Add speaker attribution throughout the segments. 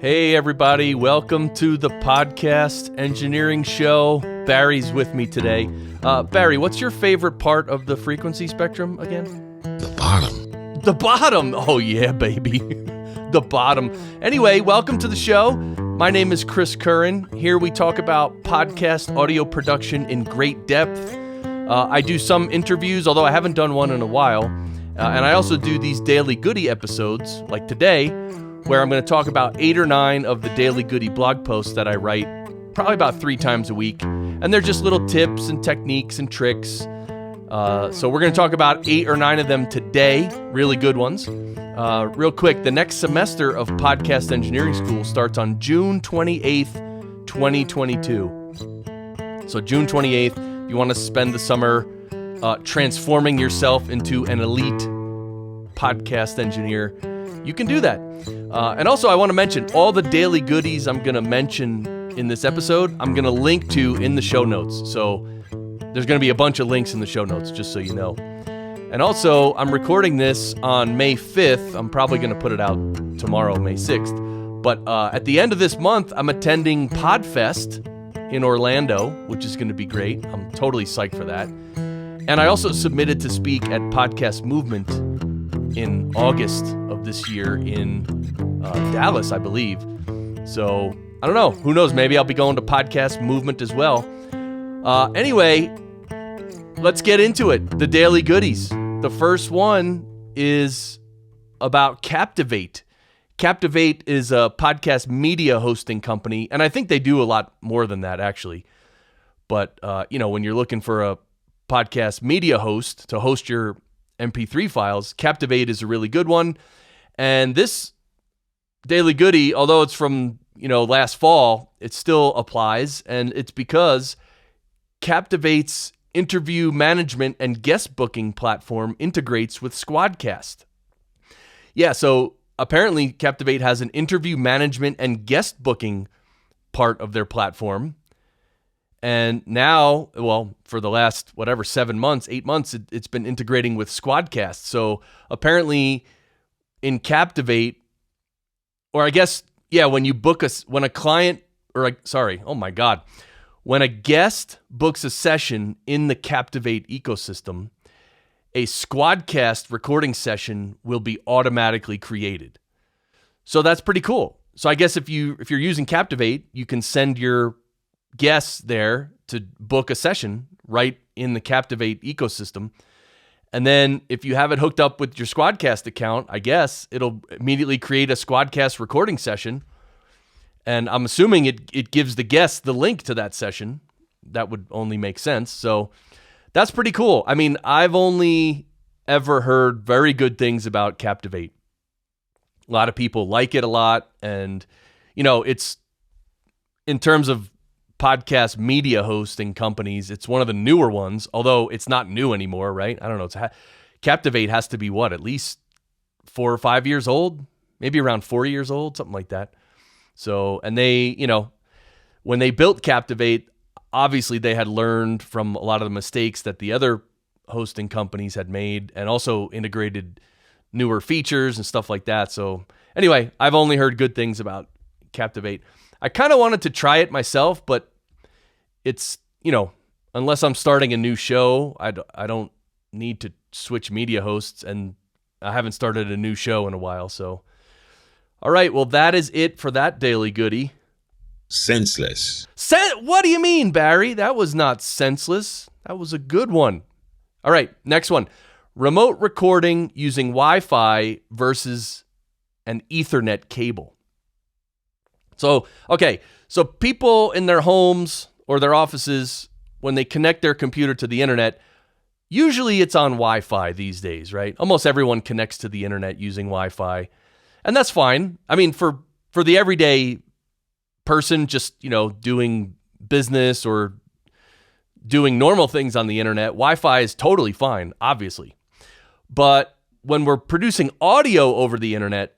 Speaker 1: Hey everybody, welcome to the Podcast Engineering Show. Barry's with me today. Barry, what's your favorite part of the frequency spectrum again?
Speaker 2: The bottom.
Speaker 1: The bottom! Oh yeah, baby. The bottom. Anyway, welcome to the show. My name is Chris Curran. Here we talk about podcast audio production in great depth. I do some interviews, although I haven't done one in a while. And I also do these Daily Goody episodes, like today, where I'm going to talk about 8 or 9 of the Daily Goody blog posts that I write probably about 3 times a week. And they're just little tips and techniques and tricks. So we're going to talk about 8 or 9 of them today, really good ones. Real quick, the next semester of Podcast Engineering School starts on June 28th, 2022. So June 28th, if you want to spend the summer transforming yourself into an elite podcast engineer, you can do that. And also, I want to mention all the daily goodies I'm going to mention in this episode, I'm going to link to in the show notes. So there's going to be a bunch of links in the show notes, just so you know. And also, I'm recording this on May 5th. I'm probably going to put it out tomorrow, May 6th. But at the end of this month, I'm attending PodFest in Orlando, which is going to be great. I'm totally psyched for that. And I also submitted to speak at Podcast Movement in August of this year in Dallas, I believe. So, I don't know. Who knows? Maybe I'll be going to Podcast Movement as well. Anyway, let's get into it. The Daily Goodies. The first one is about Captivate. Captivate is a podcast media hosting company, and I think they do a lot more than that, actually. But, when you're looking for a podcast media host to host your MP3 files, Captivate is a really good one. And this Daily Goody, although it's from, last fall, it still applies. And it's because Captivate's interview management and guest booking platform integrates with Squadcast. Yeah, so apparently Captivate has an interview management and guest booking part of their platform. And now, for the last, 8 months, it's been integrating with Squadcast. So apparently in Captivate, or I guess, when you book when a guest books a session in the Captivate ecosystem, a Squadcast recording session will be automatically created. So that's pretty cool. So I guess if you're using Captivate, you can send your guests there to book a session right in the Captivate ecosystem. And then if you have it hooked up with your Squadcast account, I guess it'll immediately create a Squadcast recording session. And I'm assuming it gives the guests the link to that session. That would only make sense. So that's pretty cool. I mean, I've only ever heard very good things about Captivate. A lot of people like it a lot. And, it's in terms of podcast media hosting companies, it's one of the newer ones, although it's not new anymore, right? I don't know. Captivate has to be at least 4 or 5 years old, maybe around 4 years old, something like that. So, and they, when they built Captivate, obviously they had learned from a lot of the mistakes that the other hosting companies had made and also integrated newer features and stuff like that. So anyway, I've only heard good things about Captivate. I kind of wanted to try it myself, but it's, unless I'm starting a new show, I don't need to switch media hosts, and I haven't started a new show in a while. So, all right, well, that is it for that Daily Goody.
Speaker 2: Senseless.
Speaker 1: What do you mean, Barry? That was not senseless. That was a good one. All right, next one. Remote recording using Wi-Fi versus an Ethernet cable. So people in their homes or their offices, when they connect their computer to the internet, usually it's on Wi-Fi these days, right? Almost everyone connects to the internet using Wi-Fi, and that's fine. I mean, for the everyday person just, doing business or doing normal things on the internet, Wi-Fi is totally fine, obviously. But when we're producing audio over the internet,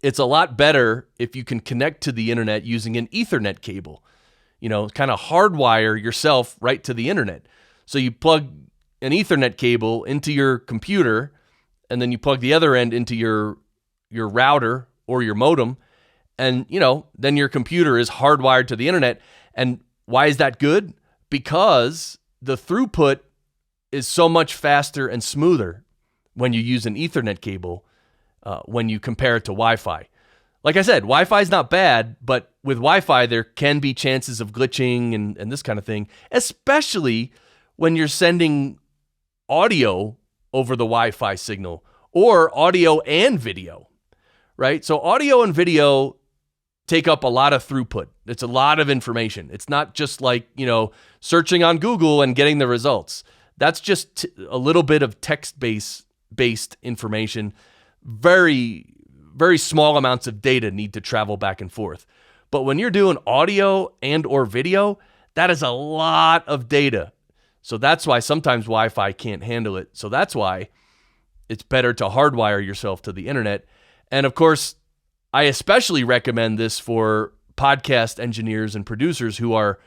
Speaker 1: it's a lot better if you can connect to the internet using an Ethernet cable. Kind of hardwire yourself right to the internet. So you plug an Ethernet cable into your computer, and then you plug the other end into your router or your modem, And, then your computer is hardwired to the internet. And why is that good? Because the throughput is so much faster and smoother when you use an Ethernet cable when you compare it to Wi-Fi. Like I said, Wi-Fi is not bad, but with Wi-Fi, there can be chances of glitching and this kind of thing, especially when you're sending audio over the Wi-Fi signal or audio and video, right? So audio and video take up a lot of throughput. It's a lot of information. It's not just like, searching on Google and getting the results. That's just a little bit of text-based information. Very, very small amounts of data need to travel back and forth. But when you're doing audio and or video, that is a lot of data. So that's why sometimes Wi-Fi can't handle it. So that's why it's better to hardwire yourself to the internet. And of course, I especially recommend this for podcast engineers and producers who are,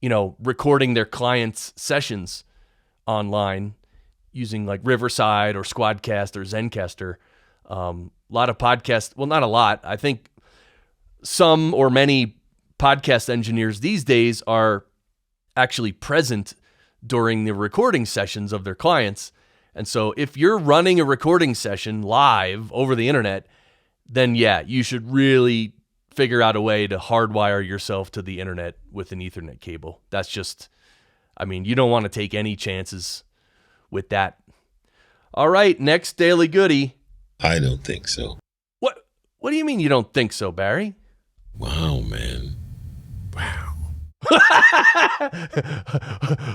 Speaker 1: recording their clients' sessions online using like Riverside or Squadcast or Zencaster. A lot of podcasts, well, not a lot. I think some or many podcast engineers these days are actually present during the recording sessions of their clients. And so if you're running a recording session live over the internet, then yeah, you should really figure out a way to hardwire yourself to the internet with an Ethernet cable. That's just, you don't want to take any chances with that. All right, next Daily Goody.
Speaker 2: I don't think so.
Speaker 1: What do you mean you don't think so, Barry?
Speaker 2: Wow, man. Wow.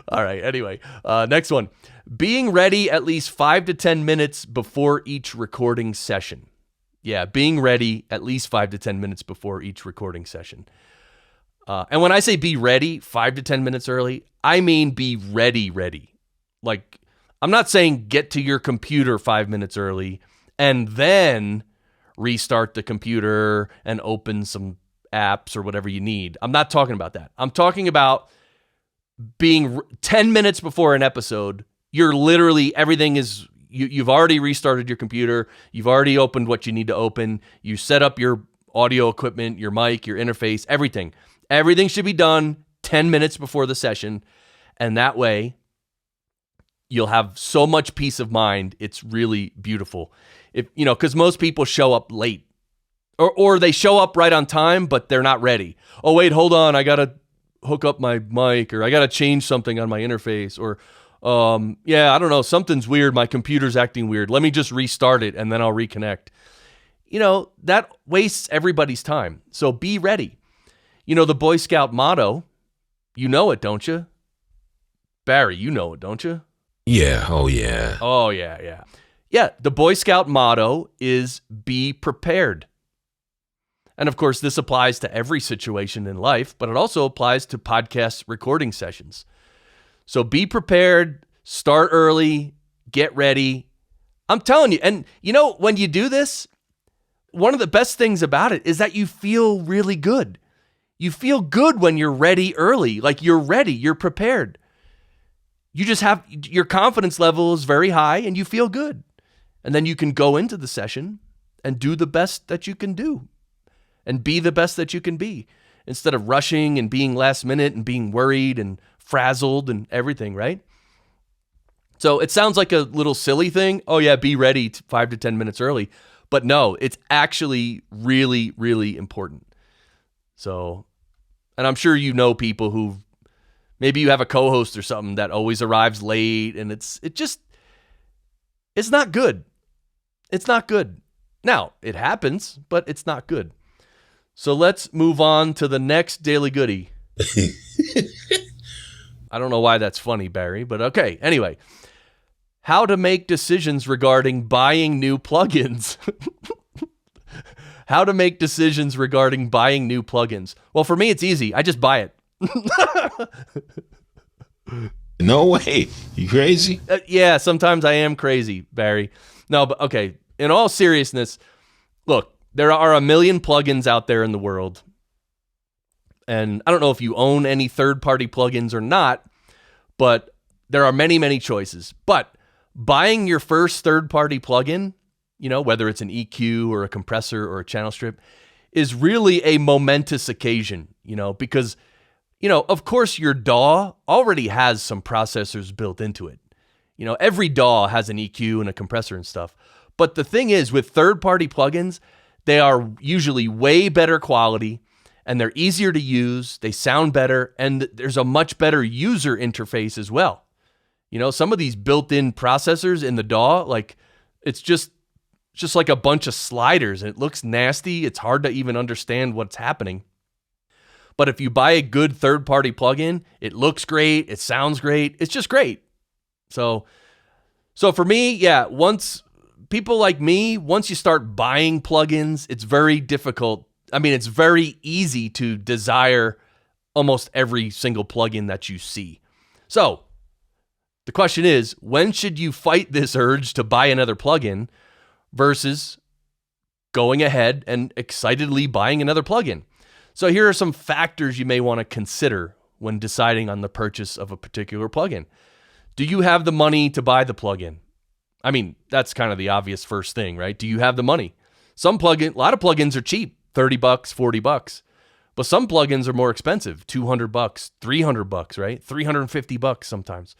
Speaker 1: All right, anyway, next one. Being ready at least 5 to 10 minutes before each recording session. Yeah, being ready at least 5 to 10 minutes before each recording session. And when I say be ready 5 to 10 minutes early, I mean be ready. Like, I'm not saying get to your computer 5 minutes early and then restart the computer and open some apps or whatever you need. I'm not talking about that. I'm talking about being 10 minutes before an episode. You're literally, everything is, you've already restarted your computer. You've already opened what you need to open. You set up your audio equipment, your mic, your interface, everything. Everything should be done 10 minutes before the session. And that way, you'll have so much peace of mind. It's really beautiful. Because most people show up late. Or they show up right on time, but they're not ready. Oh, wait, hold on. I got to hook up my mic, or I got to change something on my interface, or I don't know, something's weird. My computer's acting weird. Let me just restart it and then I'll reconnect. That wastes everybody's time. So be ready. The Boy Scout motto, you know it, don't you? Barry, you know it, don't you?
Speaker 2: Yeah. Oh, yeah.
Speaker 1: Oh, yeah. Yeah, the Boy Scout motto is be prepared. And of course, this applies to every situation in life, but it also applies to podcast recording sessions. So be prepared, start early, get ready. I'm telling you, and when you do this, one of the best things about it is that you feel really good. You feel good when you're ready early, like you're ready, you're prepared. You just have, your confidence level is very high and you feel good. And then you can go into the session and do the best that you can do and be the best that you can be instead of rushing and being last minute and being worried and frazzled and everything, right? So it sounds like a little silly thing. Oh yeah, be ready 5 to 10 minutes early. But no, it's actually really, really important. So, and I'm sure people who, maybe you have a co-host or something that always arrives late, and it's not good. It's not good. Now, it happens, but it's not good. So let's move on to the next Daily Goody. I don't know why that's funny, Barry, but okay. Anyway, how to make decisions regarding buying new plugins. How to make decisions regarding buying new plugins. Well, for me, it's easy. I just buy it.
Speaker 2: No way. You crazy?
Speaker 1: Yeah, sometimes I am crazy, Barry. No, but okay. In all seriousness, look, there are a million plugins out there in the world. And I don't know if you own any third-party plugins or not, but there are many, many choices. But buying your first third-party plugin, whether it's an EQ or a compressor or a channel strip, is really a momentous occasion, because, of course your DAW already has some processors built into it. Every DAW has an EQ and a compressor and stuff. But the thing is, with third-party plugins, they are usually way better quality, and they're easier to use, they sound better, and there's a much better user interface as well. Some of these built-in processors in the DAW, like, it's just like a bunch of sliders, and it looks nasty. It's hard to even understand what's happening. But if you buy a good third-party plugin, it looks great, it sounds great, it's just great. So for me, yeah, once you start buying plugins, it's very difficult. I mean, it's very easy to desire almost every single plugin that you see. So the question is, when should you fight this urge to buy another plugin versus going ahead and excitedly buying another plugin? So here are some factors you may want to consider when deciding on the purchase of a particular plugin. Do you have the money to buy the plugin? I mean, that's kind of the obvious first thing, right? Do you have the money? A lot of plugins are cheap, $30, $40, but some plugins are more expensive, $200, $300, right? $350 sometimes.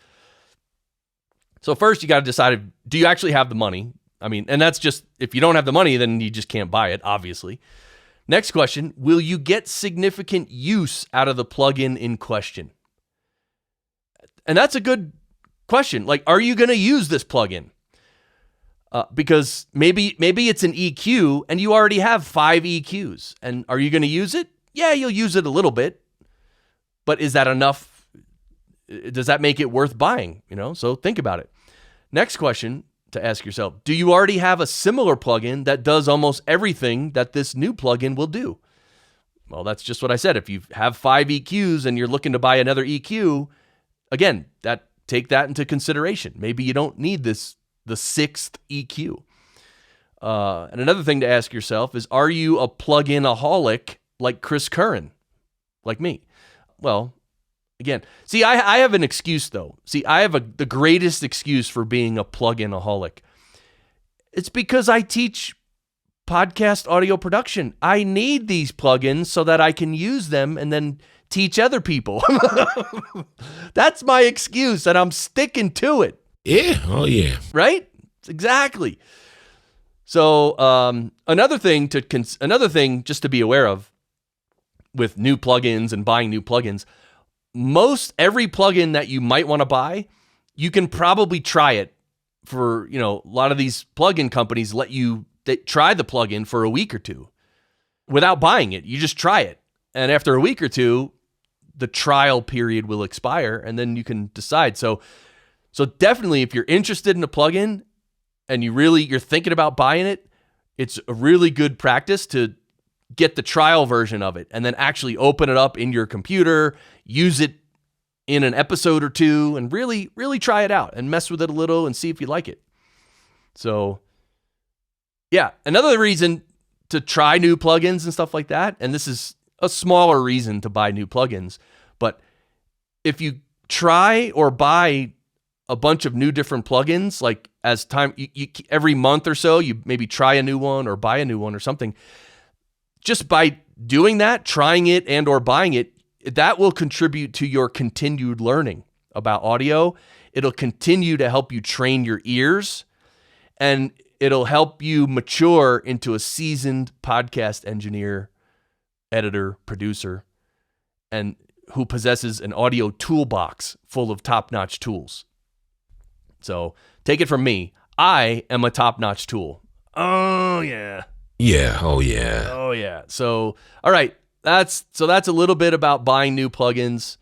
Speaker 1: So first you got to decide, do you actually have the money? I mean, and that's just, if you don't have the money, then you just can't buy it, obviously. Next question, will you get significant use out of the plugin in question? And that's a good question. Like, are you going to use this plugin? Because maybe it's an EQ and you already have 5 EQs. And are you going to use it? Yeah, you'll use it a little bit. But is that enough? Does that make it worth buying? So think about it. Next question to ask yourself, do you already have a similar plugin that does almost everything that this new plugin will do? Well, that's just what I said. If you have 5 EQs and you're looking to buy another EQ, again, take that into consideration. Maybe you don't need the 6th EQ. And another thing to ask yourself is, are you a plugin-aholic like Chris Curran, like me? Well, again, see, I have an excuse, though. See, I have the greatest excuse for being a plugin-aholic. It's because I teach podcast audio production. I need these plugins so that I can use them and then teach other people. That's my excuse, and I'm sticking to it.
Speaker 2: Yeah. Oh, yeah.
Speaker 1: Right? Exactly. So another thing just to be aware of with new plugins and buying new plugins, every plugin that you might want to buy, you can probably try it for, a lot of these plugin companies let you try the plugin for a week or two without buying it. You just try it. And after a week or two, the trial period will expire and then you can decide. So definitely, if you're interested in a plugin and you're thinking about buying it, it's a really good practice to get the trial version of it and then actually open it up in your computer, use it in an episode or two, and really, really try it out and mess with it a little and see if you like it. So, yeah, another reason to try new plugins and stuff like that, and this is a smaller reason to buy new plugins, but if you try or buy a bunch of new different plugins, like as time, you every month or so, you maybe try a new one or buy a new one or something. Just by doing that, trying it and or buying it, that will contribute to your continued learning about audio. It'll continue to help you train your ears, and it'll help you mature into a seasoned podcast engineer, editor, producer, and who possesses an audio toolbox full of top-notch tools. So take it from me, I am a top-notch tool. Oh, yeah.
Speaker 2: Yeah. Oh, yeah.
Speaker 1: Oh, yeah. So, all right. That's a little bit about buying new plugins.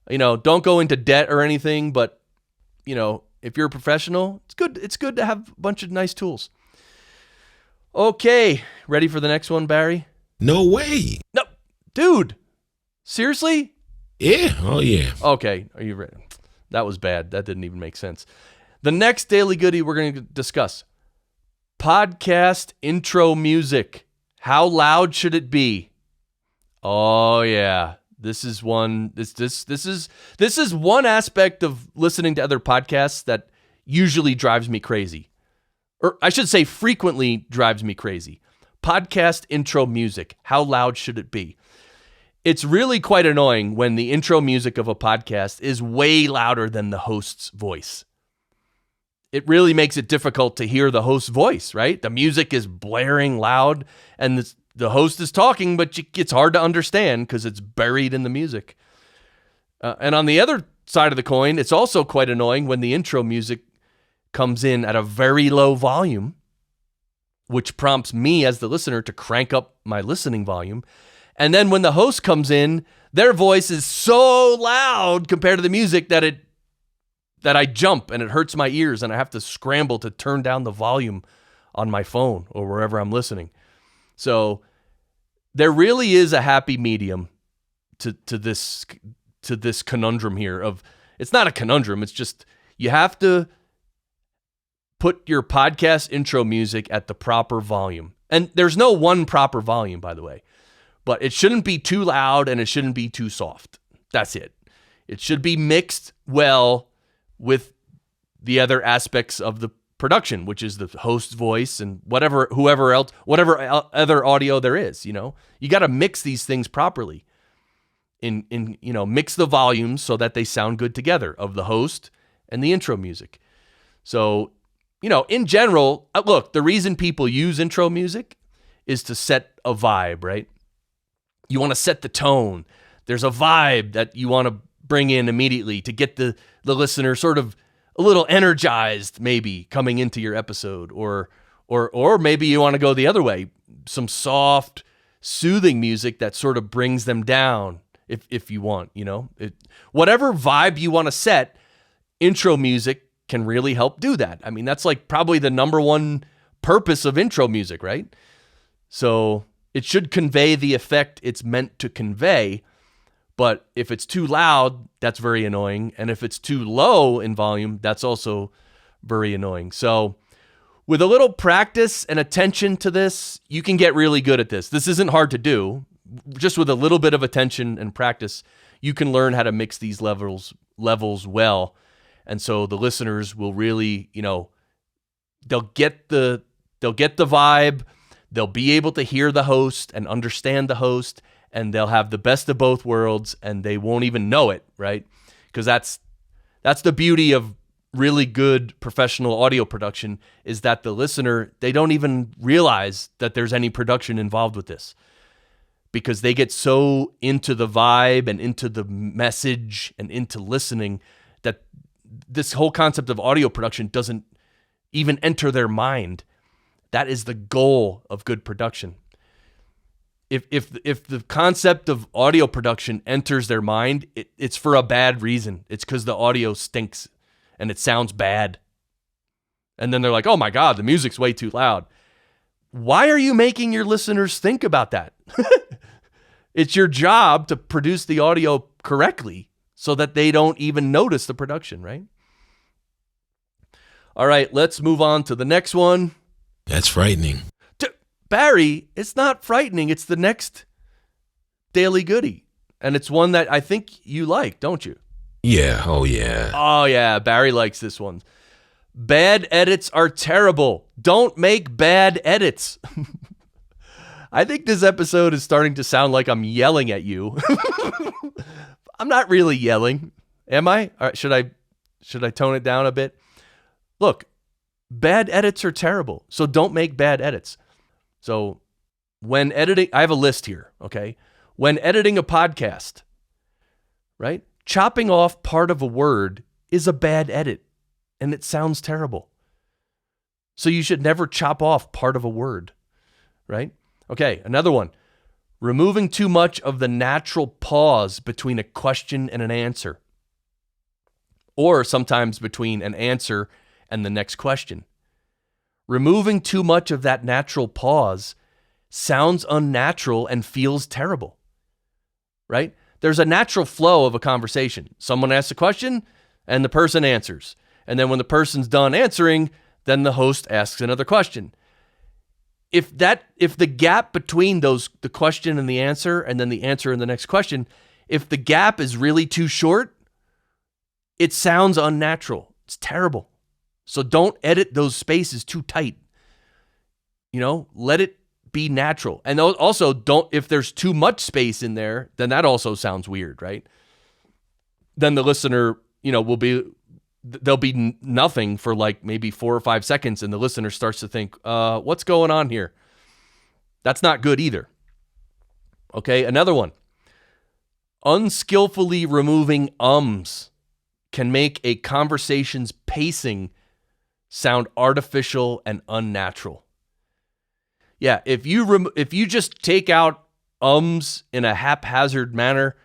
Speaker 1: Don't go into debt or anything, but, if you're a professional, it's good to have a bunch of nice tools. Okay. Ready for the next one, Barry?
Speaker 2: No way.
Speaker 1: No. Dude. Seriously?
Speaker 2: Yeah. Oh, yeah.
Speaker 1: Okay. Are you ready? That was bad. That didn't even make sense. The next Daily Goody we're going to discuss, podcast intro music. How loud should it be? Oh yeah, this is one. This is one aspect of listening to other podcasts that usually drives me crazy, or I should say, frequently drives me crazy. podcast intro music. How loud should it be? It's really quite annoying when the intro music of a podcast is way louder than the host's voice. It really makes it difficult to hear the host's voice, right? The music is blaring loud and the host is talking, but it's hard to understand because it's buried in the music. And on the other side of the coin, it's also quite annoying when the intro music comes in at a very low volume, which prompts me as the listener to crank up my listening volume. And then when the host comes in, their voice is so loud compared to the music that I jump and it hurts my ears and I have to scramble to turn down the volume on my phone or wherever I'm listening. So there really is a happy medium to this conundrum here of, it's not a conundrum, it's just you have to put your podcast intro music at the proper volume. And there's no one proper volume, by the way, but it shouldn't be too loud and it shouldn't be too soft. That's it. It should be mixed well with the other aspects of the production, which is the host's voice and whatever other audio there is. You got to mix these things properly. Mix the volumes so that they sound good together of the host and the intro music. So, in general, look, the reason people use intro music is to set a vibe, right? You want to set the tone. There's a vibe that you want to bring in immediately to get the listener sort of a little energized, maybe coming into your episode, or maybe you want to go the other way, some soft, soothing music that sort of brings them down. If you want, whatever vibe you want to set, intro music can really help do that. I mean, that's like probably the number one purpose of intro music, right? So it should convey the effect it's meant to convey. But if it's too loud, that's very annoying. And if it's too low in volume, that's also very annoying. So with a little practice and attention to this, you can get really good at this. This isn't hard to do. Just with a little bit of attention and practice, you can learn how to mix these levels well. And so the listeners will really, they'll get the vibe, they'll be able to hear the host and understand the host, and they'll have the best of both worlds and they won't even know it, right? Because that's the beauty of really good professional audio production, is that the listener, they don't even realize that there's any production involved with this, because they get so into the vibe and into the message and into listening that this whole concept of audio production doesn't even enter their mind. That is the goal of good production. If the concept of audio production enters their mind, it's for a bad reason. It's because the audio stinks and it sounds bad. And then they're like, oh my God, the music's way too loud. Why are you making your listeners think about that? It's your job to produce the audio correctly so that they don't even notice the production, right? All right, let's move on to the next one.
Speaker 2: That's frightening.
Speaker 1: Barry, it's not frightening. It's the next Daily Goody. And it's one that I think you like, don't you?
Speaker 2: Yeah. Oh, yeah.
Speaker 1: Oh, yeah. Barry likes this one. Bad edits are terrible. Don't make bad edits. I think this episode is starting to sound like I'm yelling at you. I'm not really yelling. Am I? All right, should I tone it down a bit? Look, bad edits are terrible. So don't make bad edits. So when editing, I have a list here, okay? When editing a podcast, right? Chopping off part of a word is a bad edit and it sounds terrible. So you should never chop off part of a word, right? Okay, another one. Removing too much of the natural pause between a question and an answer. Or sometimes between an answer and the next question. Removing too much of that natural pause sounds unnatural and feels terrible, right? There's a natural flow of a conversation. Someone asks a question and the person answers. And then when the person's done answering, then the host asks another question. If the gap between the question and the answer and the answer and the next question, if the gap is really too short, it sounds unnatural. It's terrible. So don't edit those spaces too tight. Let it be natural. And also, if there's too much space in there, then that also sounds weird, right? Then the listener, there'll be nothing for like maybe 4 or 5 seconds, and the listener starts to think, what's going on here? That's not good either. Okay, another one. Unskillfully removing ums can make a conversation's pacing sound artificial and unnatural. Yeah, if you just take out ums in a haphazard manner,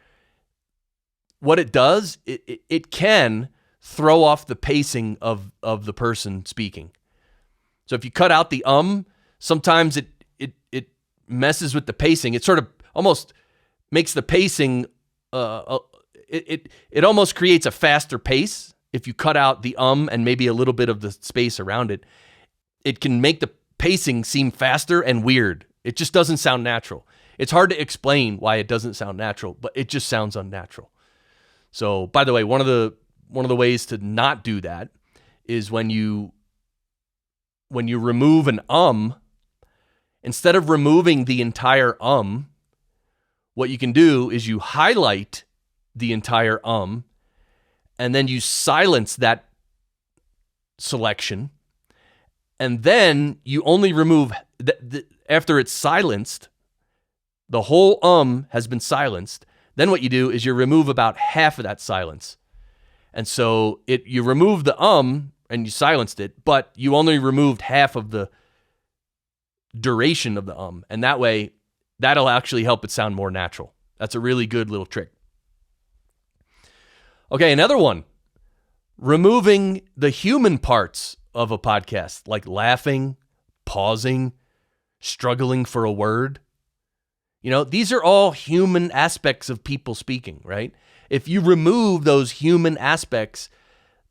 Speaker 1: what it does, it can throw off the pacing of the person speaking. So if you cut out the sometimes it messes with the pacing. It sort of almost makes the pacing, it almost creates a faster pace. If you cut out the and maybe a little bit of the space around it, it can make the pacing seem faster and weird. It just doesn't sound natural. It's hard to explain why it doesn't sound natural, but it just sounds unnatural. So, by the way, one of the ways to not do that is when you remove an instead of removing the entire what you can do is you highlight the entire and then you silence that selection, and then you only remove after it's silenced, the whole has been silenced. Then what you do is you remove about half of that silence. And so you remove the and you silenced it, but you only removed half of the duration of the and that way that'll actually help it sound more natural. That's a really good little trick. Okay, another one. Removing the human parts of a podcast, like laughing, pausing, struggling for a word. These are all human aspects of people speaking, right? If you remove those human aspects,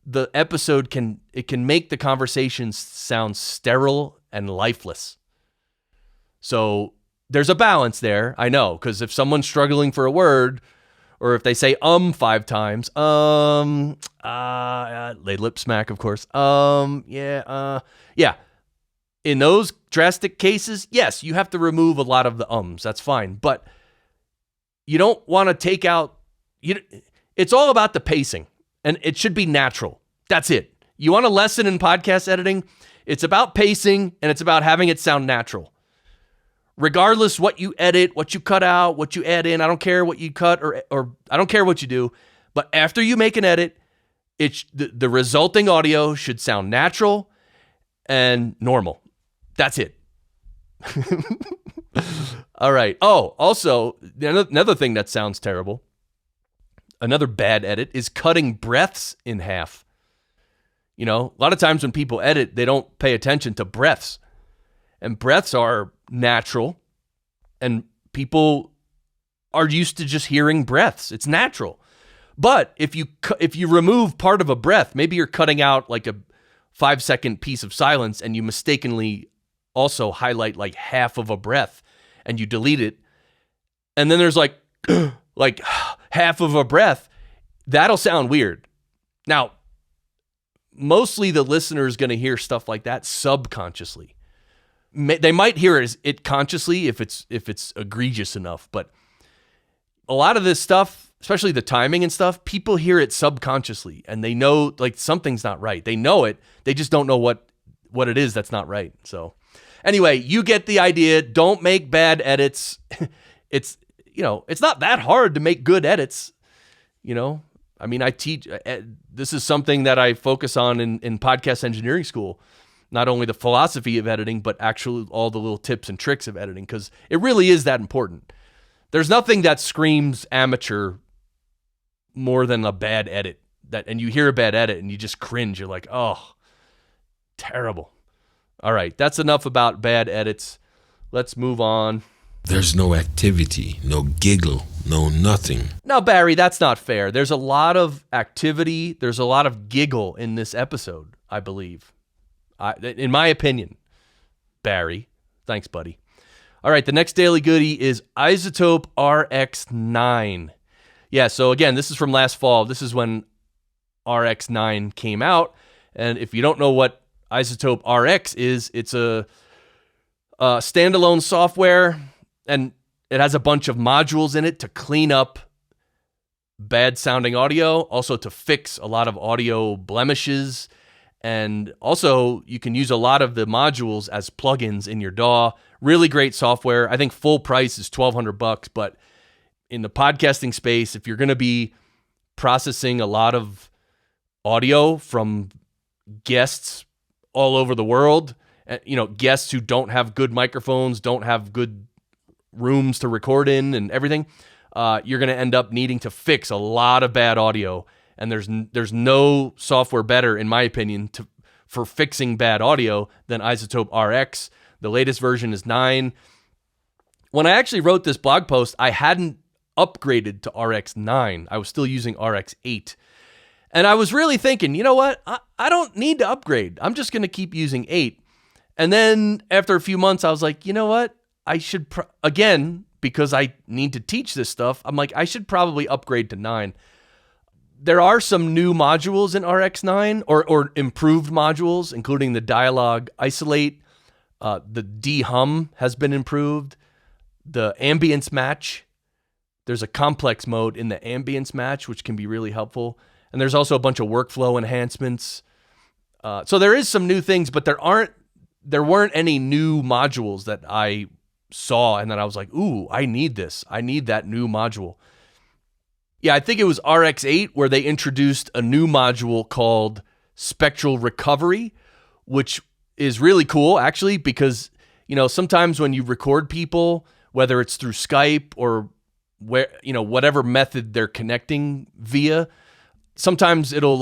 Speaker 1: the episode can make the conversation sound sterile and lifeless. So there's a balance there, I know, because if someone's struggling for a word, or if they say 5 times, they lip smack, of course. Yeah. In those drastic cases, yes, you have to remove a lot of the That's fine. But you don't want to take out, it's all about the pacing, and it should be natural. That's it. You want a lesson in podcast editing? It's about pacing, and it's about having it sound natural. Regardless what you edit, what you cut out, what you add in, I don't care what you cut or I don't care what you do, but after you make an edit, the resulting audio should sound natural and normal. That's it. All right. Oh, also, another thing that sounds terrible, another bad edit is cutting breaths in half. A lot of times when people edit, they don't pay attention to breaths. And breaths are natural, and people are used to just hearing breaths. It's natural. But if you remove part of a breath, maybe you're cutting out like a 5-second piece of silence, and you mistakenly also highlight like half of a breath, and you delete it, and then there's like half of a breath, that'll sound weird. Now, mostly the listener is going to hear stuff like that subconsciously. They might hear it consciously if it's egregious enough, but a lot of this stuff, especially the timing and stuff, people hear it subconsciously, and they know like something's not right. They know it, they just don't know what it is that's not right. So anyway, you get the idea. Don't make bad edits. It's not that hard to make good edits. I mean, I teach, this is something that I focus on in podcast engineering school. Not only the philosophy of editing, but actually all the little tips and tricks of editing, because it really is that important. There's nothing that screams amateur more than a bad edit. And you hear a bad edit and you just cringe. You're like, oh, terrible. All right, that's enough about bad edits. Let's move on.
Speaker 2: There's no activity, no giggle, no nothing.
Speaker 1: Now, Barry, that's not fair. There's a lot of activity. There's a lot of giggle in this episode, I believe. In my opinion, Barry. Thanks, buddy. All right, the next Daily Goody is Isotope RX9. Yeah, so again, this is from last fall. This is when RX9 came out. And if you don't know what Isotope RX is, it's a Standalone software, and it has a bunch of modules in it to clean up bad sounding audio, also to fix a lot of audio blemishes. And also you can use a lot of the modules as plugins in your DAW. Really great software. I think full price is $1,200, but in the podcasting space, if you're going to be processing a lot of audio from guests all over the world, guests who don't have good microphones, don't have good rooms to record in and everything, you're going to end up needing to fix a lot of bad audio. And there's no software better, in my opinion, for fixing bad audio than Isotope RX. The latest version is 9. When I actually wrote this blog post, I hadn't upgraded to RX 9. I was still using RX 8. And I was really thinking, you know what? I don't need to upgrade. I'm just going to keep using 8. And then after a few months, I was like, you know what? I should, again, because I need to teach this stuff, I'm like, I should probably upgrade to 9. There are some new modules in RX 9 or improved modules, including the dialogue isolate. The de-hum has been improved. The ambience match. There's a complex mode in the ambience match, which can be really helpful. And there's also a bunch of workflow enhancements. So there is some new things, but there weren't any new modules that I saw and that I was like, ooh, I need this. I need that new module. Yeah, I think it was RX 8 where they introduced a new module called Spectral Recovery, which is really cool, actually, because, sometimes when you record people, whether it's through Skype or whatever method they're connecting via, sometimes it'll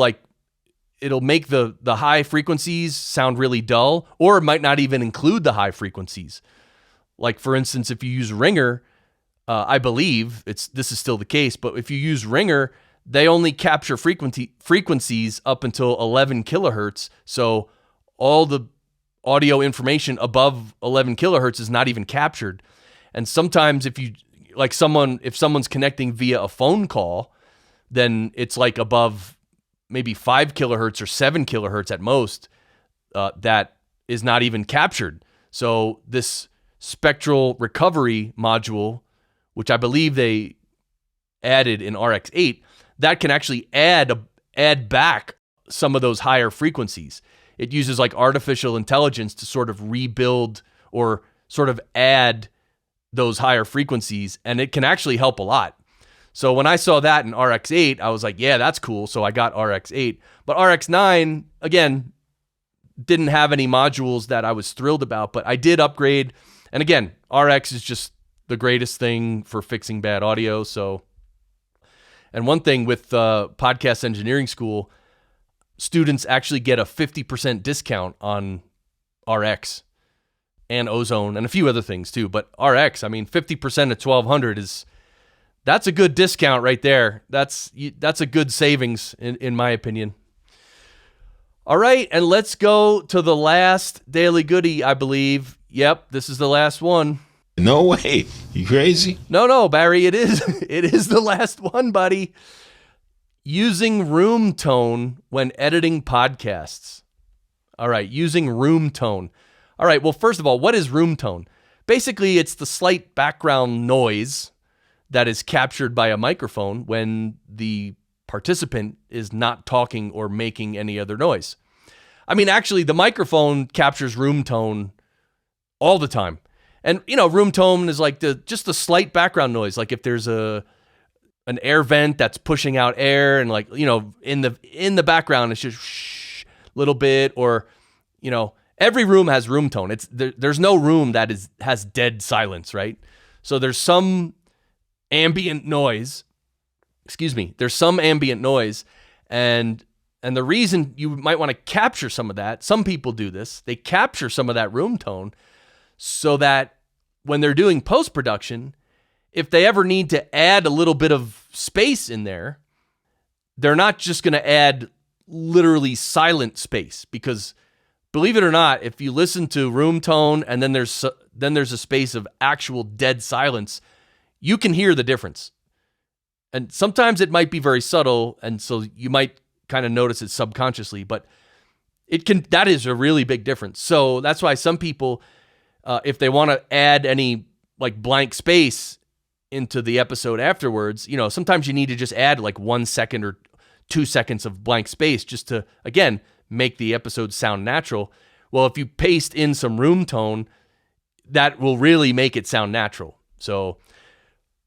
Speaker 1: make the high frequencies sound really dull, or it might not even include the high frequencies. Like, for instance, if you use Ringer, I believe this is still the case, but if you use Ringer, they only capture frequencies up until 11 kilohertz. So all the audio information above 11 kilohertz is not even captured. And sometimes if someone's connecting via a phone call, then it's like above maybe 5 kilohertz or 7 kilohertz at most, that is not even captured. So this spectral recovery module, which I believe they added in RX 8, that can actually add back some of those higher frequencies. It uses like artificial intelligence to sort of rebuild or sort of add those higher frequencies, and it can actually help a lot. So when I saw that in RX 8, I was like, yeah, that's cool. So I got RX 8. But RX 9, again, didn't have any modules that I was thrilled about, but I did upgrade. And again, RX is just the greatest thing for fixing bad audio. So, and one thing with Podcast Engineering School, students actually get a 50% discount on RX and Ozone and a few other things too. But RX, 50% at $1,200 that's a good discount right there. That's a good savings in my opinion. All right, and let's go to the last Daily Goody, I believe. Yep, this is the last one.
Speaker 2: No way. You crazy?
Speaker 1: No, Barry, it is. It is the last one, buddy. Using room tone when editing podcasts. All right, using room tone. All right, well, first of all, what is room tone? Basically, it's the slight background noise that is captured by a microphone when the participant is not talking or making any other noise. Actually, the microphone captures room tone all the time. And, room tone is like just the slight background noise. Like if there's an air vent that's pushing out air and in the background, it's just shh, little bit, or, every room has room tone. There's no room that has dead silence, right? So there's some ambient noise. There's some ambient noise, and the reason you might want to capture some of that, some people do this, they capture some of that room tone so that when they're doing post-production, if they ever need to add a little bit of space in there, they're not just going to add literally silent space, because believe it or not, if you listen to room tone and then there's a space of actual dead silence, you can hear the difference. And sometimes it might be very subtle, and so you might kind of notice it subconsciously, but that is a really big difference. So that's why some people, if they want to add any like blank space into the episode afterwards, sometimes you need to just add like 1 second or 2 seconds of blank space just to, again, make the episode sound natural. Well, if you paste in some room tone, that will really make it sound natural. So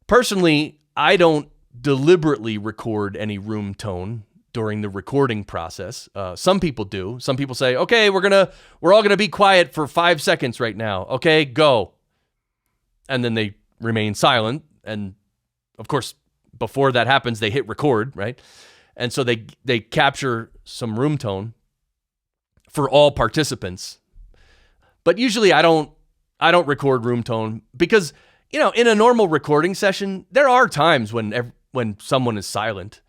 Speaker 1: personally, I don't deliberately record any room tone during the recording process. Some people do. Some people say, okay, we're all gonna be quiet for 5 seconds right now. Okay, go. And then they remain silent. And of course, before that happens, they hit record, right? And so they capture some room tone for all participants. But usually I don't record room tone because, in a normal recording session, there are times when someone is silent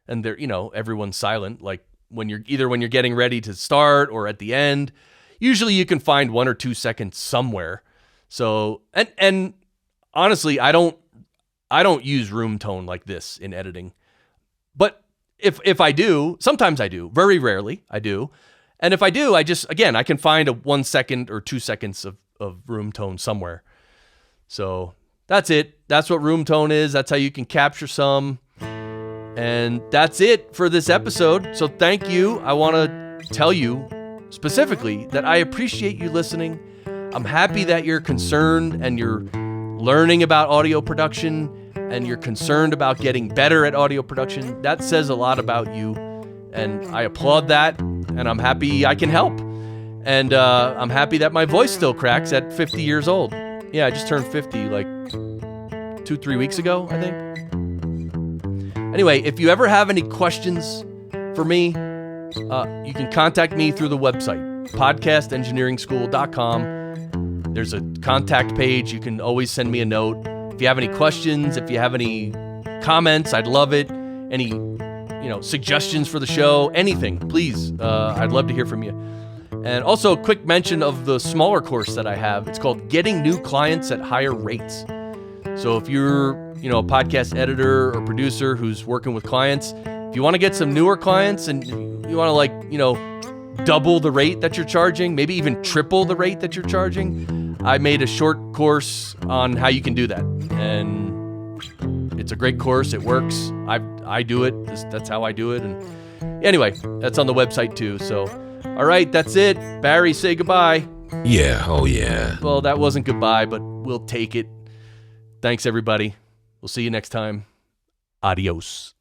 Speaker 1: and everyone's silent, like when you're getting ready to start or at the end. Usually you can find 1 or 2 seconds somewhere. So, and honestly, I don't use room tone like this in editing. But if I do, sometimes I do, very rarely I do. And if I do, I can find a 1 second or 2 seconds of room tone somewhere. So that's it. That's what room tone is. That's how you can capture some. And that's it for this episode. So thank you. I want to tell you specifically that I appreciate you listening. I'm happy that you're concerned and you're learning about audio production and you're concerned about getting better at audio production. That says a lot about you. And I applaud that. And I'm happy I can help. And I'm happy that my voice still cracks at 50 years old. Yeah, I just turned 50 like 2-3 weeks ago, I think. Anyway, if you ever have any questions for me, you can contact me through the website, podcastengineeringschool.com. There's a contact page. You can always send me a note. If you have any questions, if you have any comments, I'd love it. Any, suggestions for the show, anything, please. I'd love to hear from you. And also a quick mention of the smaller course that I have. It's called Getting New Clients at Higher Rates. So if you're, a podcast editor or producer who's working with clients, if you want to get some newer clients and you want to double the rate that you're charging, maybe even triple the rate that you're charging, I made a short course on how you can do that. And it's a great course. It works. I do it. That's how I do it. And anyway, that's on the website too. So, all right, that's it. Barry, say goodbye.
Speaker 2: Yeah, oh yeah.
Speaker 1: Well, that wasn't goodbye, but we'll take it. Thanks, everybody. We'll see you next time. Adios.